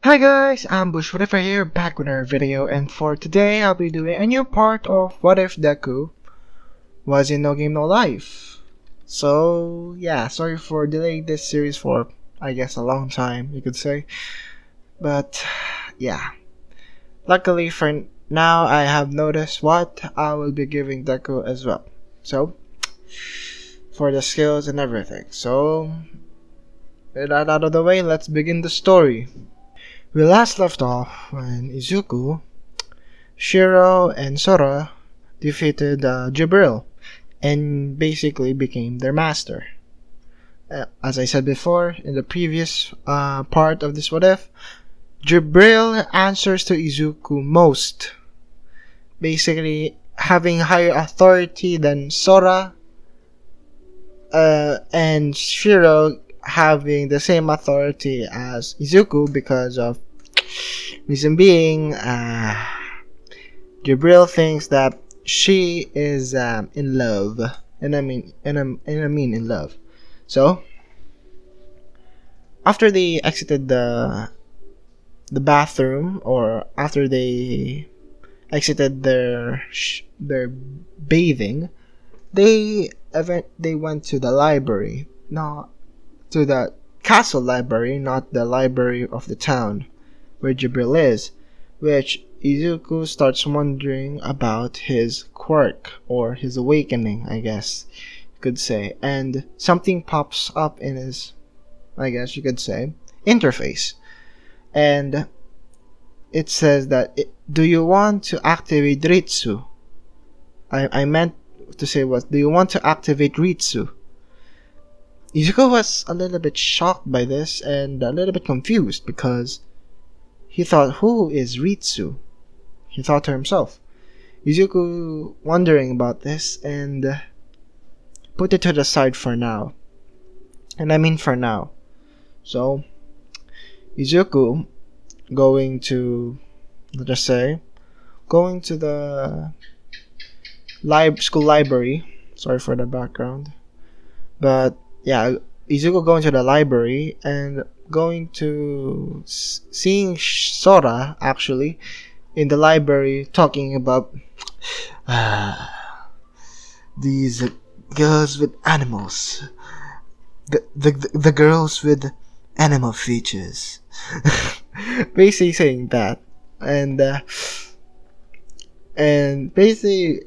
Hi guys, I'm Bushwhatever here, back with another video, and for today I'll be doing a new part of What If Deku Was in No Game No Life. So yeah, sorry for delaying this series for I guess a long time, you could say. But yeah, luckily for now I have noticed what I will be giving Deku as well. So for the skills and everything. So with that out of the way, let's begin the story. We last left off when Izuku, Shiro, and Sora defeated Jibril and basically became their master. As I said before in the previous part of this What If, Jibril answers to Izuku most, basically having higher authority than Sora, and Shiro having the same authority as Izuku because of reason being Jibril thinks that she is in love, and I mean in love. So after they exited the bathroom, or after they exited their bathing, they went to the library, not to the castle library, not the library of the town where Jibril is, which Izuku starts wondering about his quirk, or his awakening, I guess you could say, and something pops up in his, I guess you could say, interface, and it says that, do you want to activate Ritsu? I meant to say was, do you want to activate Ritsu? Izuku was a little bit shocked by this and a little bit confused because he thought, who is Ritsu? He thought to himself. Izuku wondering about this and put it to the side for now. And I mean for now. So Izuku going to, let us say, going to the school library. Sorry for the background. But yeah, Izuku going to the library and going to seeing Sora actually in the library talking about these girls with animals, the girls with animal features. Basically saying that, and basically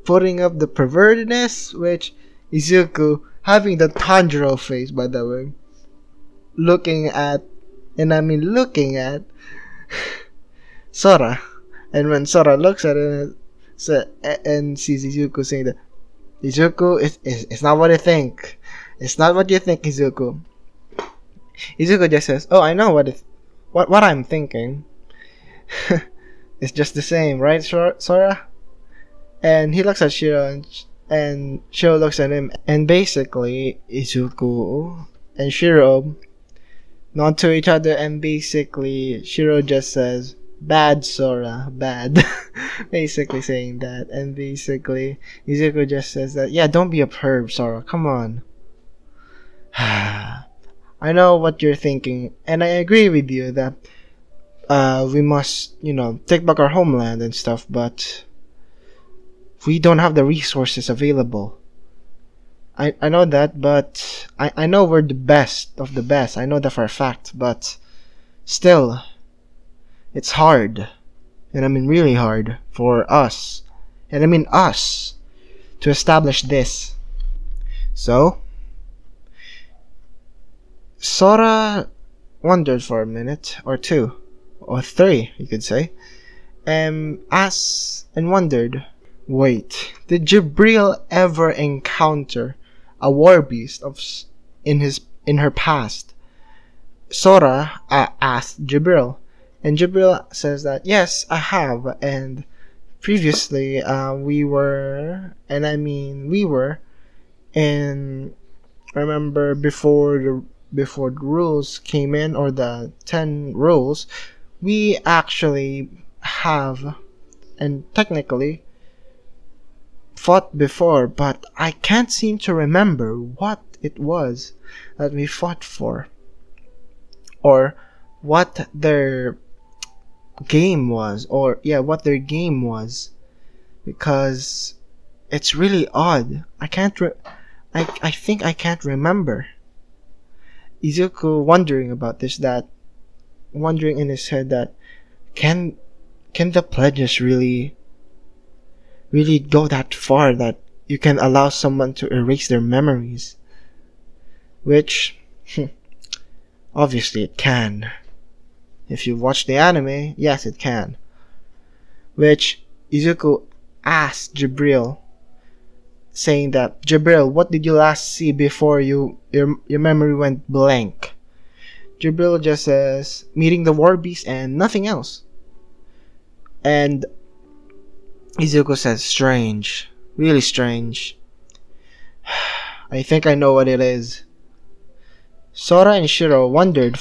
putting up the pervertedness, which Izuku having the Tanjiro face, by the way, looking at Sora, and when Sora looks at it and sees Izuku saying that, Izuku, it's not what you think. It's not what you think, Izuku. Izuku just says, oh, I know what I'm thinking. It's just the same, right, Sora? And he looks at Shiro, and Shiro looks at him, and basically Izuku and Shiro nod to each other, and basically Shiro just says, bad Sora, bad. Basically saying that, and basically Izuku just says that, yeah, don't be a perv, Sora, come on. I know what you're thinking, and I agree with you that we must, take back our homeland and stuff, but we don't have the resources available. I know that, but I know we're the best of the best. I know that for a fact, but still, it's hard. And I mean really hard for us. And I mean us to establish this. So Sora wondered for a minute or two or three, you could say, and asked and wondered, wait, did Jibril ever encounter a war beast in her past? Sora asked Jibril, and Jibril says that, yes, I have, and previously we were in, remember, before the rules came in, or the 10 rules, we actually have, and technically fought before, but I can't seem to remember what it was that we fought for, or what their game was, or yeah, what their game was, because it's really odd. I think I can't remember. Izuku wondering about this, that wondering in his head that can can the pledges really go that far that you can allow someone to erase their memories? Which obviously it can. If you watch the anime, yes it can. Which Izuku asked Jibril, saying that, Jibril, what did you last see before your memory went blank? Jibril just says, meeting the war beast and nothing else. And Izuku says, strange. Really strange. I think I know what it is. Sora and Shiro wondered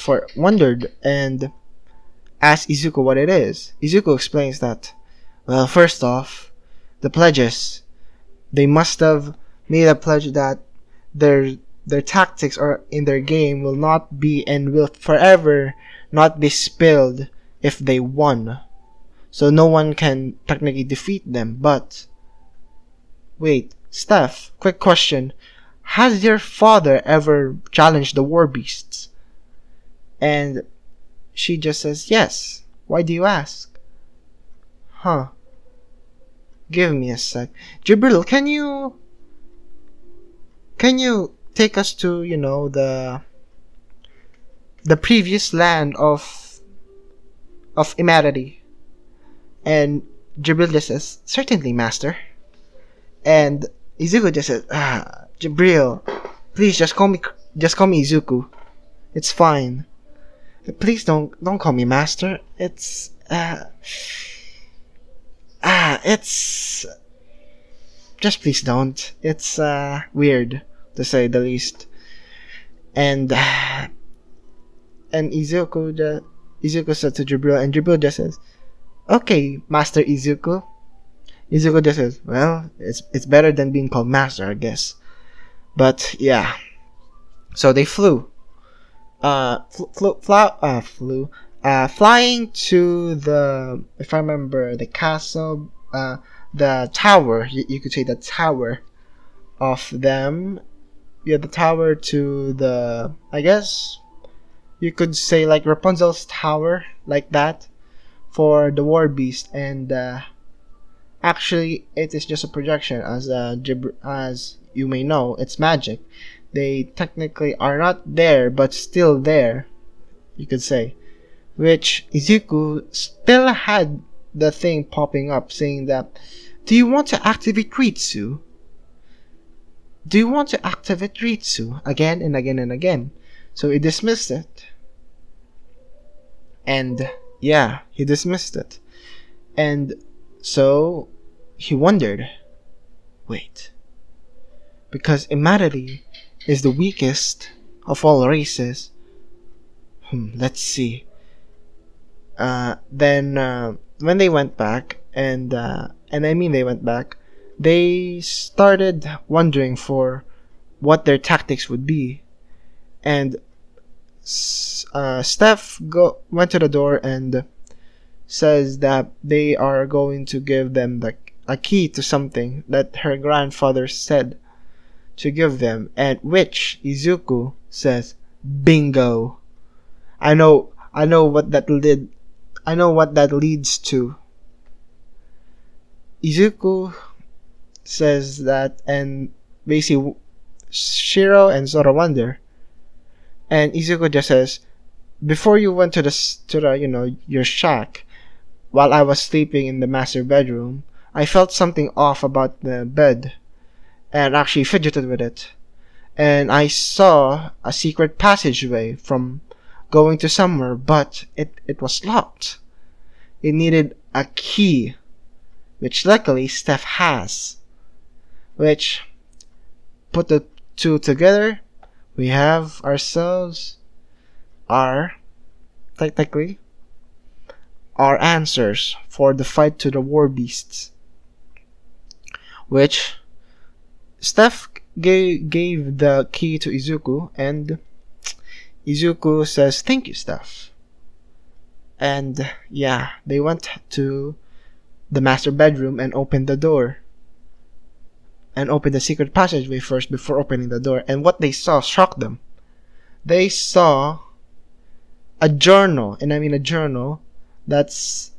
and asked Izuku what it is. Izuku explains that, well, first off, the pledges. They must have made a pledge that their tactics or in their game will not be and will forever not be spilled if they won. So no one can technically defeat them. But wait, Steph, quick question. Has your father ever challenged the war beasts? And she just says, yes. Why do you ask? Huh. Give me a sec. Jibril, can you take us to, the previous land of Imarity? And Jibril just says, certainly, master. And Izuku just says, Jibril, please just call me Izuku. It's fine. Please don't call me master. It's just please don't. It's weird, to say the least. And Izuku said to Jibril, and Jibril just says, okay, Master Izuku. Izuku just says, well, it's better than being called master, I guess. But yeah, so they flew, flying to the, if I remember, the castle, the tower. You could say the tower of them. Yeah, the tower to the, I guess you could say like Rapunzel's tower, like that, for the war beast. And actually, it is just a projection, as you may know, it's magic. They technically are not there, but still there, you could say. Which Izuku still had the thing popping up saying that, do you want to activate Ritsu? Do you want to activate Ritsu? Again and again and again. So he dismissed it. And yeah, he dismissed it. And so he wondered, wait, because Imarity is the weakest of all races. Let's see. Then when they went back, and I mean they went back, they started wondering for what their tactics would be. And Steph went to the door and says that they are going to give them a key to something that her grandfather said to give them, and which Izuku says, bingo. I know what that leads to. Izuku says that, and basically Shiro and Zoro wonder, and Izuku just says, before you went to the your shack, while I was sleeping in the master bedroom, I felt something off about the bed, and actually fidgeted with it, and I saw a secret passageway from going to somewhere, but it was locked. It needed a key, which luckily Steph has. Which, put the two together, we have ourselves technically our answers for the fight to the war beasts. Which Steph gave the key to Izuku, and Izuku says, thank you, Steph. And yeah, they went to the master bedroom and opened the door. And opened the secret passageway first before opening the door. And what they saw shocked them. They saw a journal, and I mean a journal that's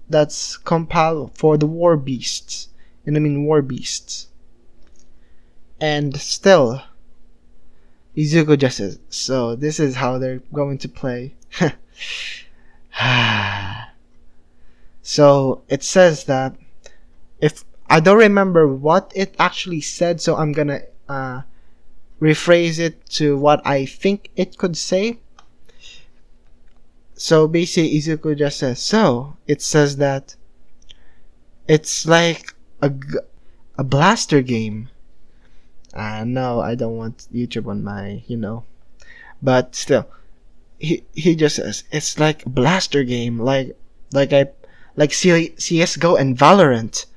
compiled for the war beasts. And I mean war beasts. And still, Izuku just says, so this is how they're going to play. So it says that, if I don't remember what it actually said, so I'm gonna rephrase it to what I think it could say. So basically Izuku just says, so it says that it's like a blaster game. No, I don't want YouTube on my, but still, he just says it's like a blaster game, like CS:GO and Valorant.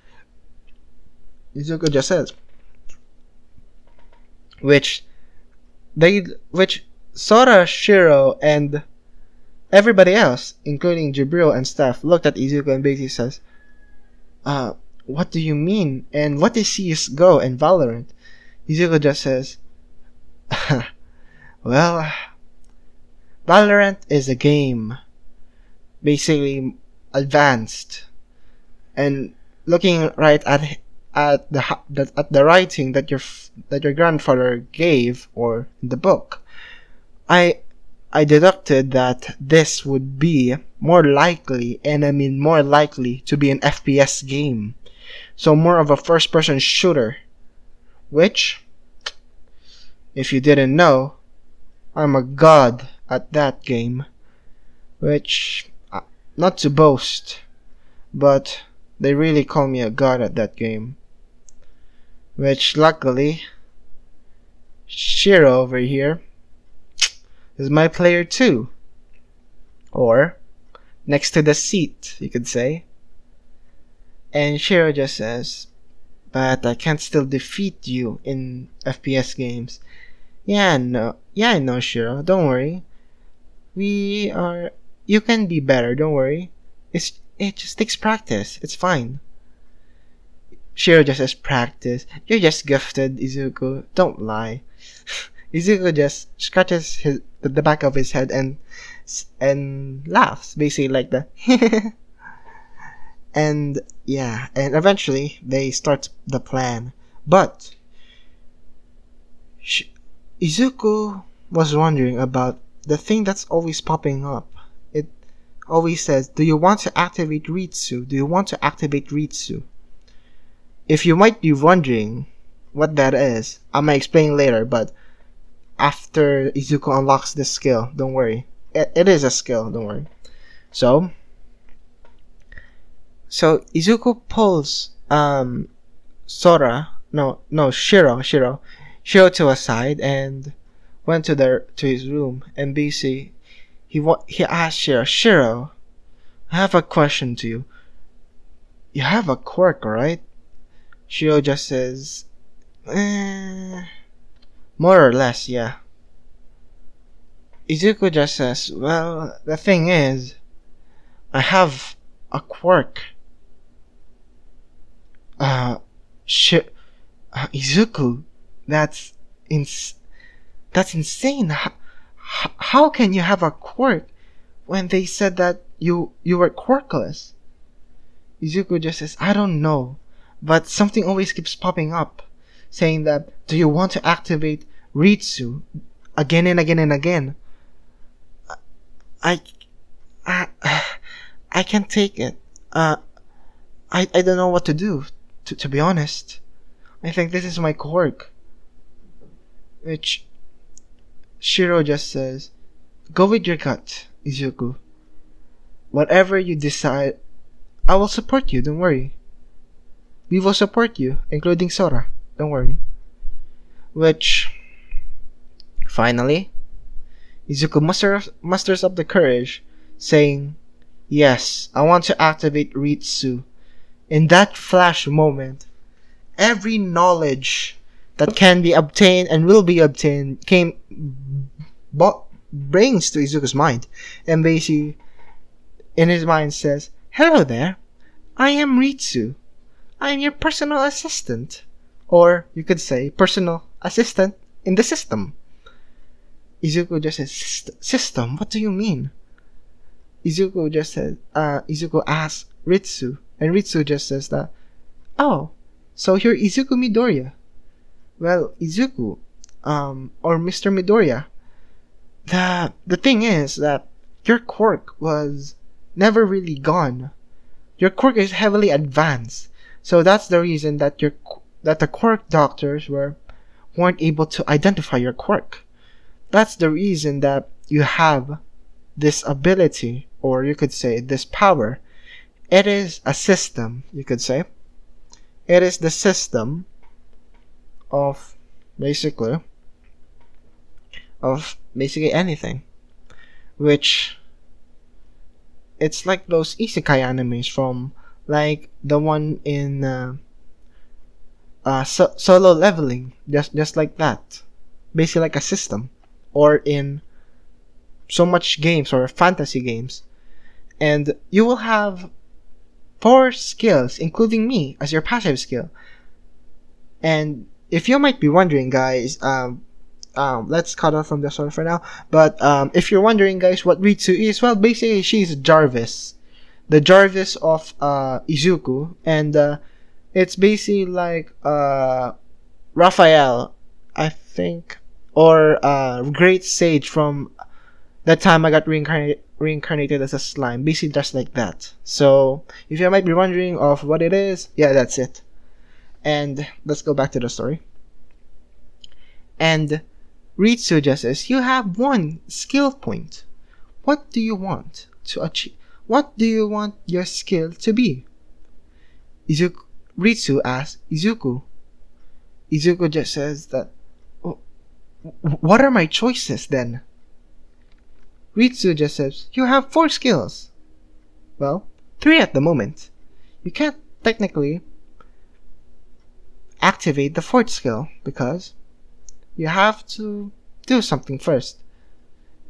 Izuku just says, which Sora, Shiro, and everybody else, including Jibril and staff, looked at Izuku and basically says, what do you mean? And what is CS:GO and Valorant? Izuku just says, well, Valorant is a game, basically advanced, and looking right at the writing that your grandfather gave, or in the book, I deducted that this would be more likely, and I mean more likely, to be an FPS game, so more of a first-person shooter. Which, if you didn't know, I'm a god at that game. Which, not to boast, but they really call me a god at that game. Which, luckily, Shiro over here is my player too. Or, next to the seat, you could say. And Shiro just says, but I can't still defeat you in FPS games. Yeah, I know, Shiro. Don't worry. You can be better. Don't worry. It just takes practice. It's fine. Shiro just says, practice. You're just gifted, Izuku. Don't lie. Izuku just scratches the back of his head and laughs, basically like that. And yeah, and eventually they start the plan. But Izuku was wondering about the thing that's always popping up. It always says, do you want to activate Ritsu? Do you want to activate Ritsu? If you might be wondering what that is, I might explain later, but after Izuku unlocks this skill, don't worry. It is a skill, don't worry. So Izuku pulls Shiro to a side and went to his room, and basically he asked Shiro, I have a question to you. You have a quirk, right? Shiro just says, more or less, yeah. Izuku just says, well, the thing is, I have a quirk. Izuku, that's insane. How can you have a quirk when they said that you were quirkless? Izuku just says, I don't know, but something always keeps popping up, saying that, do you want to activate Ritsu again and again and again? I can't take it. I don't know what to do, to be honest. I think this is my quirk. Which Shiro just says, go with your gut, Izuku. Whatever you decide, I will support you, don't worry. We will support you, including Sora, don't worry. Which, finally, Izuku musters up the courage, saying, yes, I want to activate Ritsu. In that flash moment, every knowledge that can be obtained and will be obtained brings to Izuku's mind. And basically, in his mind says, "Hello there, I am Ritsu. I am your personal assistant." Or you could say, personal assistant in the system. Izuku just says, "System? What do you mean?" Izuku asks Ritsu, and Ritsu just says that, "Oh, so you're Izuku Midoriya. Well, Izuku, or Mr. Midoriya, the thing is that your quirk was never really gone. Your quirk is heavily advanced, so that's the reason that the quirk doctors weren't able to identify your quirk. That's the reason that you have this ability, or you could say this power. It is a system, you could say. It is the system of basically anything, which it's like those isekai animes from like the one in Solo Leveling, just like that, basically like a system, or in so much games or fantasy games. And you will have 4 skills, including me, as your passive skill. And if you might be wondering, guys, let's cut off from the story for now. But if you're wondering, guys, what Ritsu is, well, basically she's Jarvis, the Jarvis of Izuku, and it's basically like Raphael, I think, or Great Sage from that time I got reincarnated as a slime, basically just like that. So if you might be wondering of what it is, yeah, that's it. And let's go back to the story. And Ritsu just says, "You have 1 skill point. What do you want to achieve? What do you want your skill to be?" Ritsu asks Izuku. Izuku just says that, "What are my choices then?" Ritsu just says, "You have 4 skills. Well, 3 at the moment. You can't technically activate the 4th skill because you have to do something first.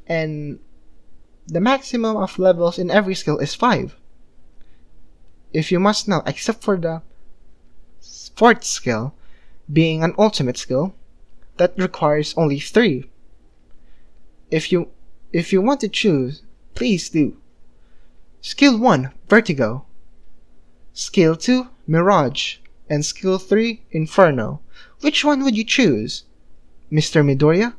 And the maximum of levels in every skill is 5. If you must know, except for the 4th skill being an ultimate skill that requires only 3. If you want to choose, please do. Skill 1, Vertigo. Skill 2, Mirage. And Skill 3, Inferno. Which one would you choose, Mr. Midoriya?"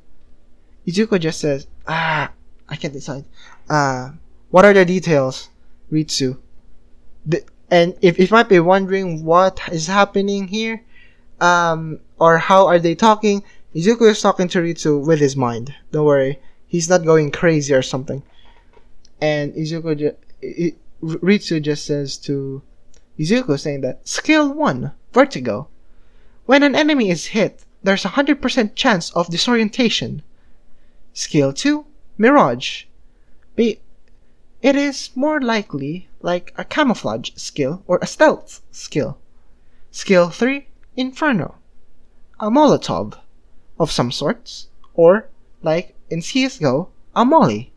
Izuku just says, I can't decide. What are the details, Ritsu? And if you might be wondering what is happening here, or how are they talking, Izuku is talking to Ritsu with his mind. Don't worry. He's not going crazy or something. And Ritsu just says to Izuku, saying that, "Skill 1, Vertigo. When an enemy is hit, there's a 100% chance of disorientation. Skill 2, Mirage. It is more likely like a camouflage skill or a stealth skill. Skill 3, Inferno. A Molotov of some sorts, or like in CSGO, a Molly.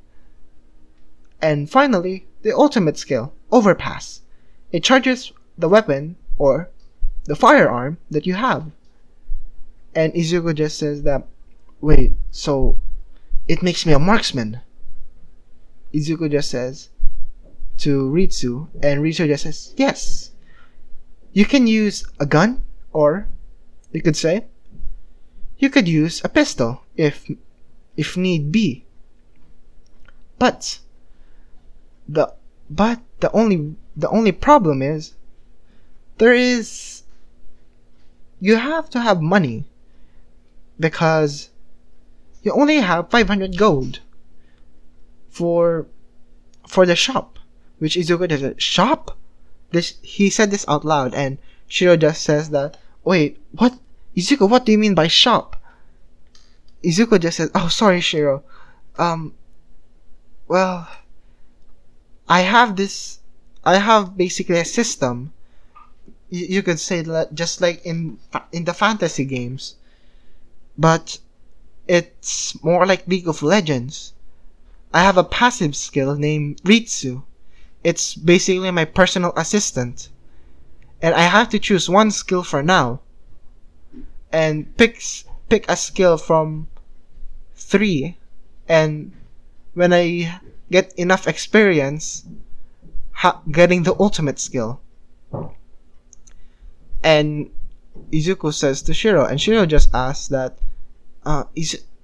And finally, the ultimate skill, Overpass. It charges the weapon or the firearm that you have." And Izuku just says that, "Wait, so it makes me a marksman?" Izuku just says to Ritsu, and Ritsu just says, "Yes. You can use a gun, or you could say, you could use a pistol if need be. But the only problem is you have to have money, because you only have 500 gold for the shop." Which Izuku does. "Shop?" He said this out loud, and Shiro just says that, "Wait, what? Izuku, what do you mean by shop?" Izuku just says, "Oh, sorry, Shiro. Well, I have basically a system. You could say that just like in the fantasy games, but it's more like League of Legends. I have a passive skill named Ritsu. It's basically my personal assistant. And I have to choose one skill for now. And pick a skill from 3. And when I get enough experience, getting the ultimate skill. And Izuku says to Shiro, and Shiro just asks that,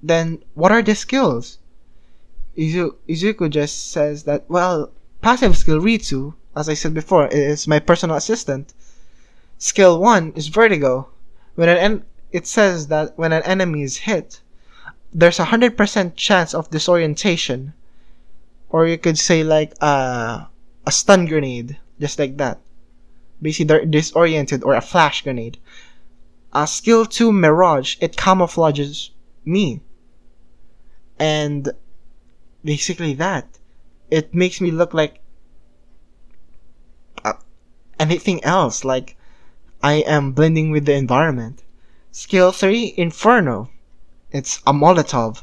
then what are the skills? Izuku just says that, well, passive skill Ritsu, as I said before, is my personal assistant. Skill 1 is Vertigo. It says that when an enemy is hit, there's a 100% chance of disorientation. Or you could say like a stun grenade, just like that. Basically, they're disoriented, or a flash grenade. Skill 2, Mirage, it camouflages me. And basically that. It makes me look like anything else, like I am blending with the environment. Skill 3, Inferno, it's a Molotov.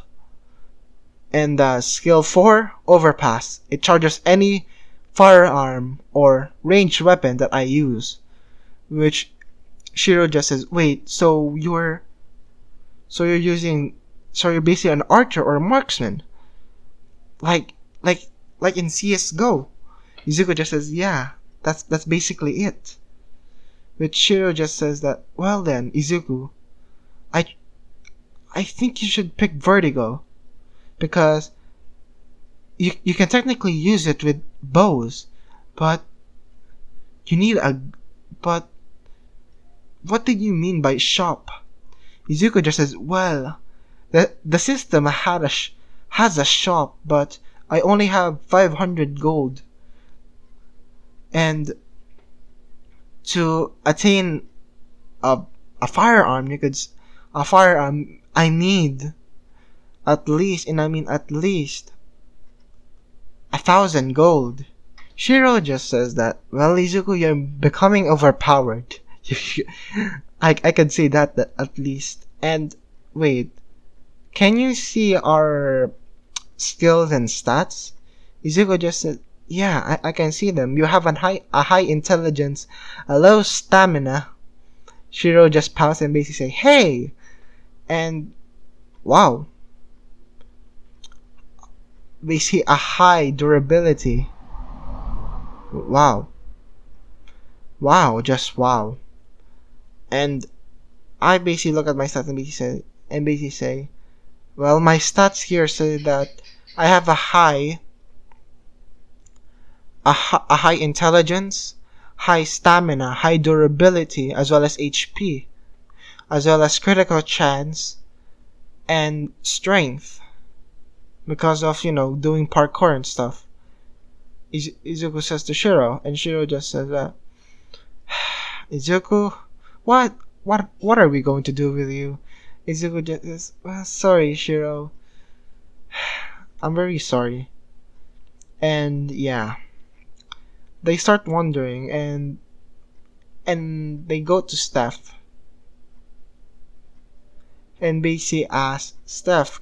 And skill 4, Overpass, it charges any firearm or ranged weapon that I use. Which Shiro just says, wait, so you're basically an archer or a marksman, like in CS:GO. Izuku just says, yeah, that's basically it. But Shiro just says that, well then, Izuku, I think you should pick Vertigo, because you can technically use it with bows, but but what did you mean by shop? Izuku just says, well, the system has a shop, but I only have 500 gold. And to attain a firearm, I need at least 1,000 gold. Shiro just says that, well, Izuku, you're becoming overpowered. I could say that at least. And wait, can you see our skills and stats? Izuku just said, yeah, I can see them. You have a high intelligence, a low stamina. Shiro just pouts and basically say, hey! And wow. Basically a high durability. Wow. Wow, just wow. And I basically look at my stats and basically say, well, my stats here say that I have a high intelligence, high stamina, high durability, as well as HP, as well as critical chance and strength, because of, doing parkour and stuff. Izuku says to Shiro, and Shiro just says that, Izuku, what are we going to do with you? Izuku just says, well, sorry, Shiro. I'm very sorry. And yeah, they start wondering, and they go to Steph, and basically ask Steph,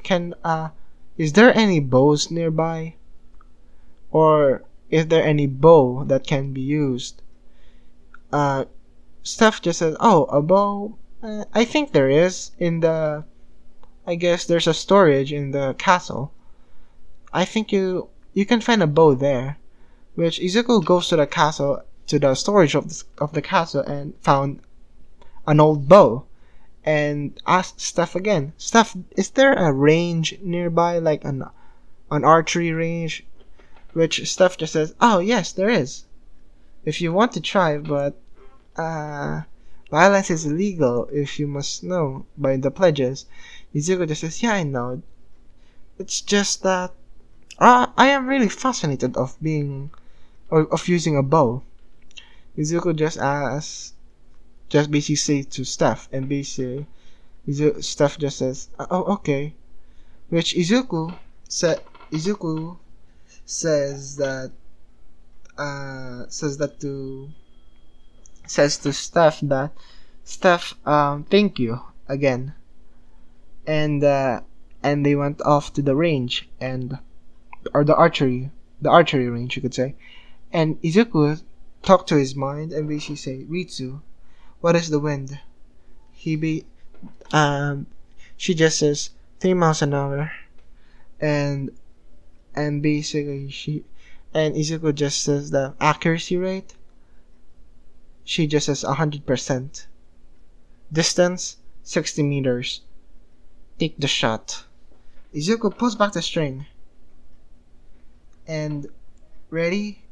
is there any bows nearby, or is there any bow that can be used? Steph just says, oh, a bow. I think there is I guess there's a storage in the castle. I think you can find a bow there. Which Izuku goes to the castle, to the storage of the castle, and found an old bow, and asked Steph again, Steph, is there a range nearby, like an archery range? Which Steph just says, oh yes, there is, if you want to try, but violence is illegal, if you must know, by the pledges. Izuku just says, yeah, I know. It's just that I am really fascinated of using a bow. Izuku just basically say to Steph, and basically Steph just says, oh, okay. Which Izuku says to Steph that, Steph, thank you again. And they went off to the range, or the archery range, you could say. And Izuku talked to his mind and basically say, Ritsu, what is the wind? He be she just says 3 miles an hour, and basically Izuku just says the accuracy rate. She just says 100%. Distance 60 meters. Take the shot. Izuku pulls back the string and ready,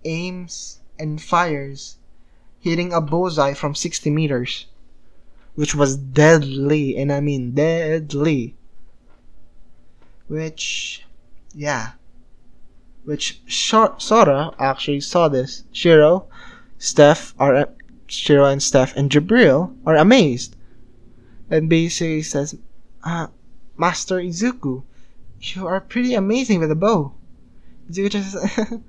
aims and fires, hitting a bullseye from 60 meters, which was deadly, and I mean deadly. Which Sora actually saw this. Shiro and Steph and Jabril are amazed, and basically says, Master Izuku, you are pretty amazing with a bow. Izuku just says,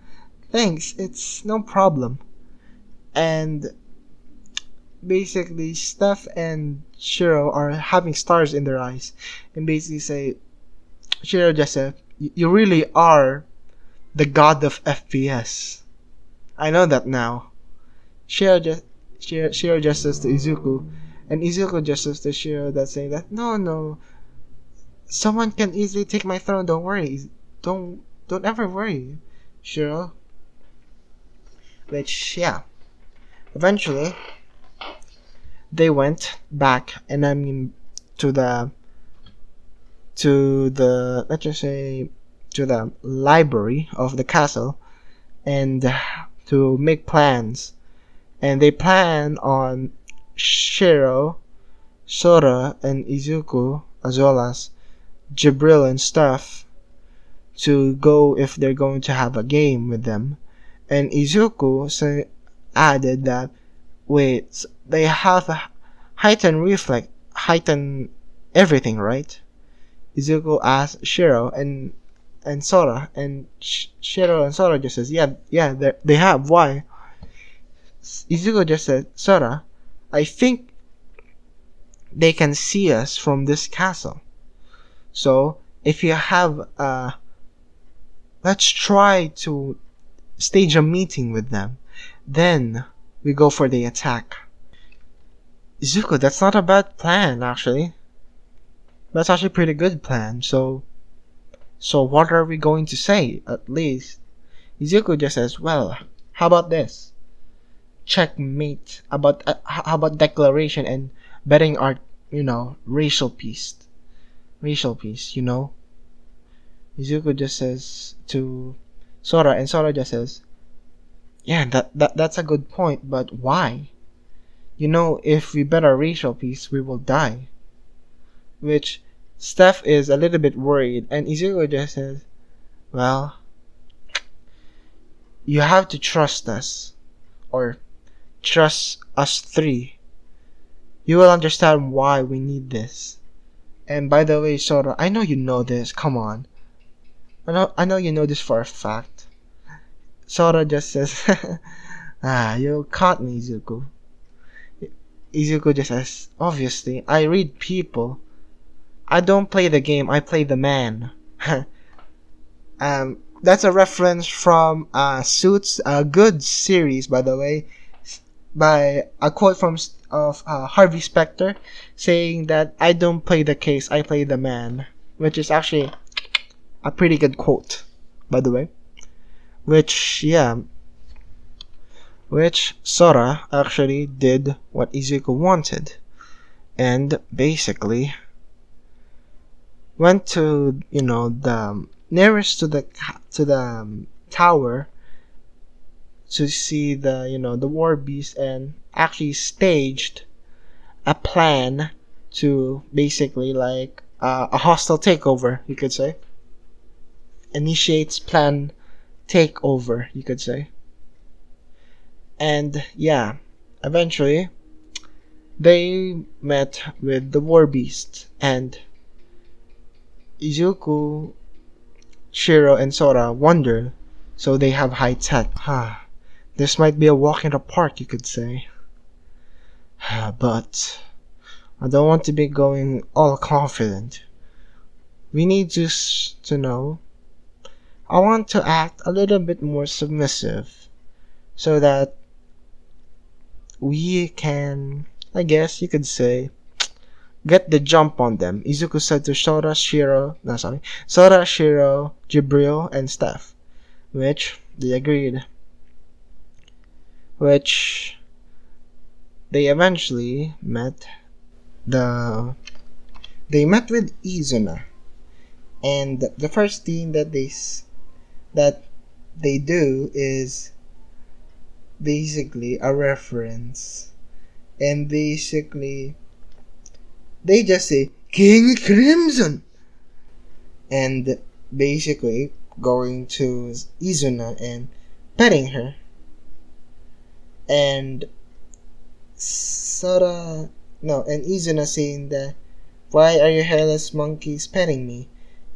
thanks, it's no problem. And basically Steph and Shiro are having stars in their eyes, and basically say, Shiro just said, you really are the god of FPS. I know that now. Shiro just says to Izuku, and Izuku just says to Shiro that saying that no, someone can easily take my throne. Don't worry, don't ever worry, Shiro. Which eventually they went back, and I mean to the let's just say to the library of the castle, and to make plans. And they plan on Shiro, Sora, and Izuku, as well as Jibril and stuff, to go if they're going to have a game with them. And Izuku added that, wait, they have a heightened reflex, heightened everything, right? Izuku asked Shiro and Sora, and Shiro and Sora just says, yeah, they have. Why? Izuku just said, Sora, I think they can see us from this castle. So if you have let's try to stage a meeting with them. Then we go for the attack. Izuku, that's not a bad plan, actually. That's actually a pretty good plan. So what are we going to say, at least? Izuku just says, well, how about this? Checkmate. How about declaration and betting our, racial peace. Izuku just says to Sora, and Sora just says, yeah, that's a good point, but why? If we bet our racial peace, we will die. Which Steph is a little bit worried, and Izuku just says, well, you have to trust us, or trust us three. You will understand why we need this. And by the way, Sora, I know you know this, come on. I know you know this for a fact. Sora just says, you caught me, Izuku. Izuku just says, obviously, I read people. I don't play the game, I play the man. That's a reference from Suits, a good series, by the way, by a quote of Harvey Specter, saying that I don't play the case, I play the man, which is actually a pretty good quote, by the way. Which Sora actually did what Izuku wanted, and basically went to the nearest to the tower to see the war beast, and actually staged a plan to basically like a hostile takeover, you could say. Initiates plan takeover, you could say. And eventually they met with the war beast, and Izuku, Shiro, and Sora wonder, so they have high tech. This might be a walk in the park, you could say. But I don't want to be going all confident. We need to know. I want to act a little bit more submissive. so that we can, I guess you could say, get the jump on them. Izuku said to Sora, Shiro, Jibril, and Steph, which they agreed. Which they eventually met the they met with Izuna, and the first thing that they do is basically a reference, and basically they just say King Crimson, and basically going to Izuna and petting her, and Sora no and Izuna saying that, why are you hairless monkeys petting me?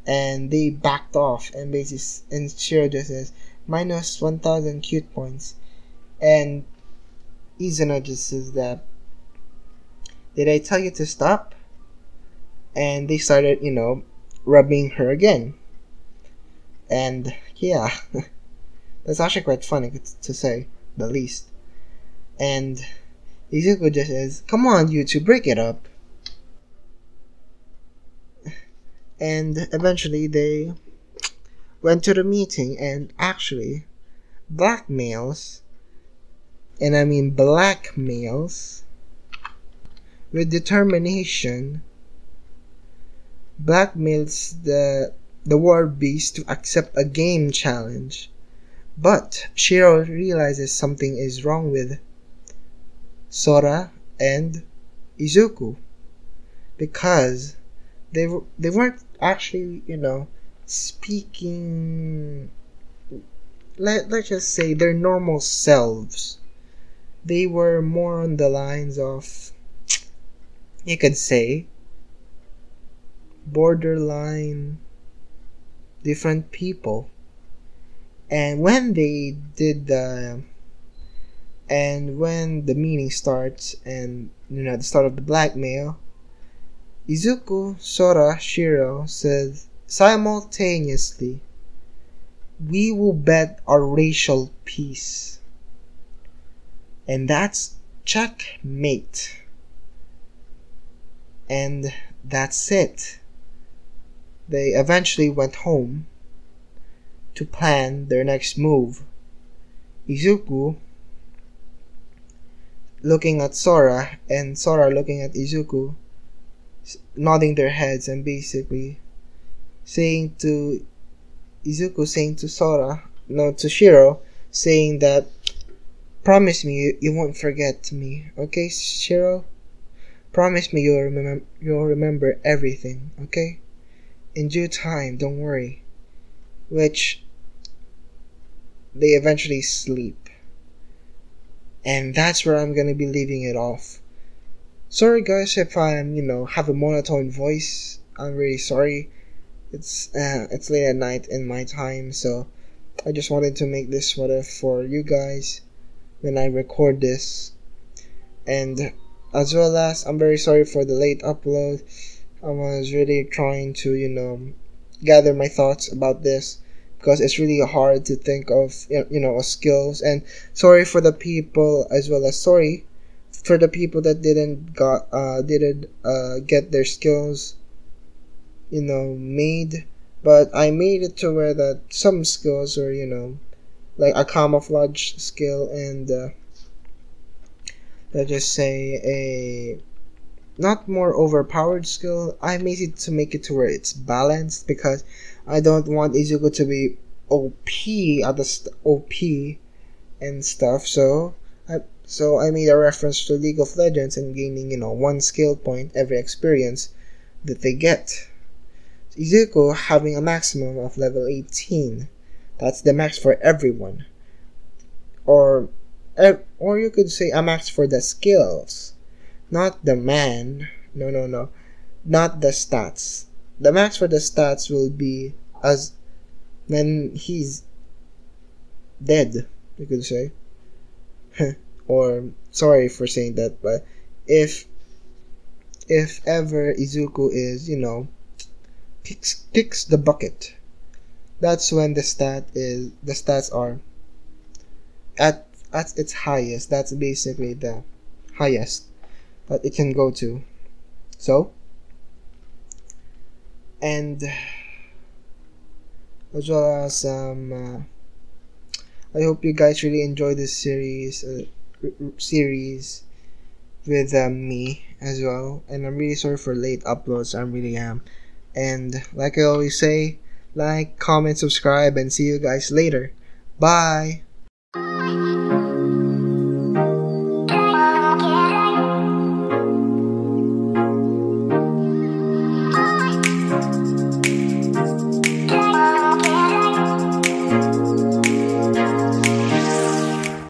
And they backed off, and basically and Shiro just says minus 1,000 cute points, and Izuna just says that, did I tell you to stop? And they started, rubbing her again. And yeah, that's actually quite funny to say the least. And Izuku just says, come on, you two, break it up. And eventually they went to the meeting and actually blackmails, and I mean blackmails, with determination, blackmails the war beast to accept a game challenge. But Shiro realizes something is wrong with Sora and Izuku, because they weren't actually, speaking, let's just say, their normal selves. They were more on the lines of, you could say, borderline different people. And when they did when the meeting starts, and at the start of the blackmail, Izuku, Sora, Shiro says simultaneously, we will bet our racial peace. And that's checkmate. And that's it. They eventually went home to plan their next move. Izuku looking at Sora, and Sora looking at Izuku, nodding their heads, and basically saying to Izuku, saying to to Shiro, saying that, promise me you won't forget me, okay, Shiro? Promise me you'll remember everything, okay? In due time, don't worry. Which they eventually sleep. And that's where I'm gonna be leaving it off. Sorry guys if I'm, have a monotone voice. I'm really sorry. It's late at night in my time, so I just wanted to make this what if for you guys when I record this. And as well as, I'm very sorry for the late upload. I was really trying to, gather my thoughts about this, because it's really hard to think of, skills. And sorry for the people, as well as sorry for the people that didn't get their skills, made. But I made it to where that some skills are, like a camouflage skill, and let's just say a not more overpowered skill. I made it to make it to where it's balanced, because I don't want Izuku to be OP at the OP and stuff. So I made a reference to League of Legends and gaining, one skill point every experience that they get. Izuku having a maximum of level 18. That's the max for everyone. Or you could say a max for the skills. Not the man. No. Not the stats. The max for the stats will be as when he's dead, you could say. Or, sorry for saying that, but if ever Izuku is, kicks the bucket, that's when the stats are at at its highest. That's basically the highest that it can go to. So, and as well as I hope you guys really enjoy this series with me as well. And I'm really sorry for late uploads. I really am. And like I always say, like, comment, subscribe, and see you guys later. Bye.